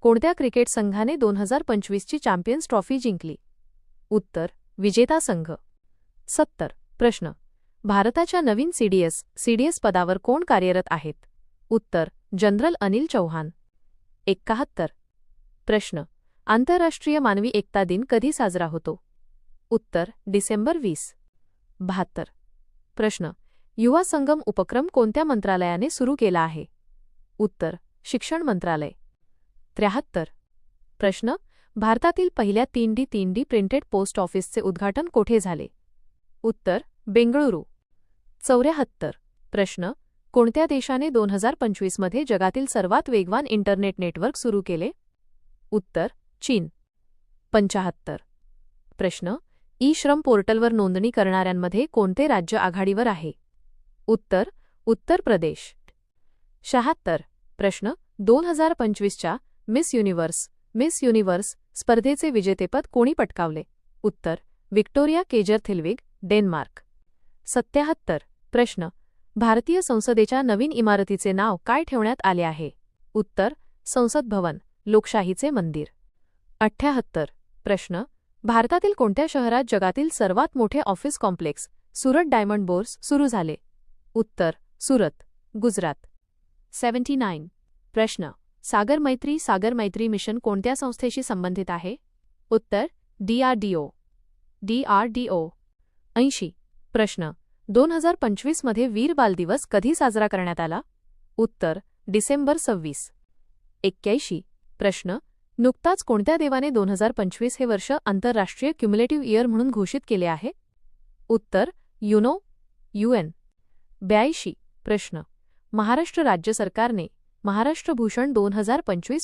कोणत्या क्रिकेट संघाने 2025 ची चॅम्पियन्स ट्रॉफी जिंकली? उत्तर विजेता संघ. 70. प्रश्न. भारताच्या नवीन सीडीएस पदावर कोण कार्यरत आहेत? उत्तर जनरल अनिल चौहान. 71. प्रश्न. आंतरराष्ट्रीय मानवी एकता दिन कधी साजरा होतो? उत्तर डिसेंबर 20. 72. प्रश्न. युवा संगम उपक्रम कोणत्या मंत्रालयाने सुरू केला आहे? उत्तर शिक्षण मंत्रालय. 73. प्रश्न. भारतातील पहिल्या 3D प्रिंटेड पोस्ट ऑफिसचे उद्घाटन कोठे झाले? उत्तर बेंगळुरू. 74. प्रश्न. कोणत्या देशाने 2025 मध्ये जगातील सर्वात वेगवान इंटरनेट नेटवर्क सुरू केले? उत्तर चीन. 75. प्रश्न. ई-श्रम पोर्टलवर नोंदणी करणाऱ्यांमध्ये कोणते राज्य आघाडीवर आहे? उत्तर उत्तर प्रदेश. 76. प्रश्न. 2025च्या मिस युनिव्हर्स स्पर्धेचे विजेतेपद कोणी पटकावले? उत्तर व्हिक्टोरिया केजरथिल्विग, डेन्मार्क. 77. प्रश्न. भारतीय संसदेच्या नवीन इमारतीचे नाव काय ठेवण्यात आले आहे? उत्तर संसद भवन, लोकशाहीचे मंदिर. 78. प्रश्न. भारतातील कोणत्या शहरात जगातील सर्वात मोठे office complex Surat diamond bourse सुरू झाले? उत्तर सुरत, गुजरात. 79. प्रश्न. सागर मैत्री मिशन कोणत्या संस्थेशी संबंधित आहे? उत्तर DRDO. 80. प्रश्न. 2025 मध्ये वीर बाल दिवस कधी साजरा करण्यात आला? उत्तर डिसेंबर 26. 81. प्रश्न. नुकताच कोणत्या देवाने 2025 हे वर्ष आंतरराष्ट्रीय क्युम्युलेटिव्ह इयर म्हणून घोषित केले आहे? उत्तर UN. 82. प्रश्न. महाराष्ट्र राज्य सरकारने महाराष्ट्र भूषण 2025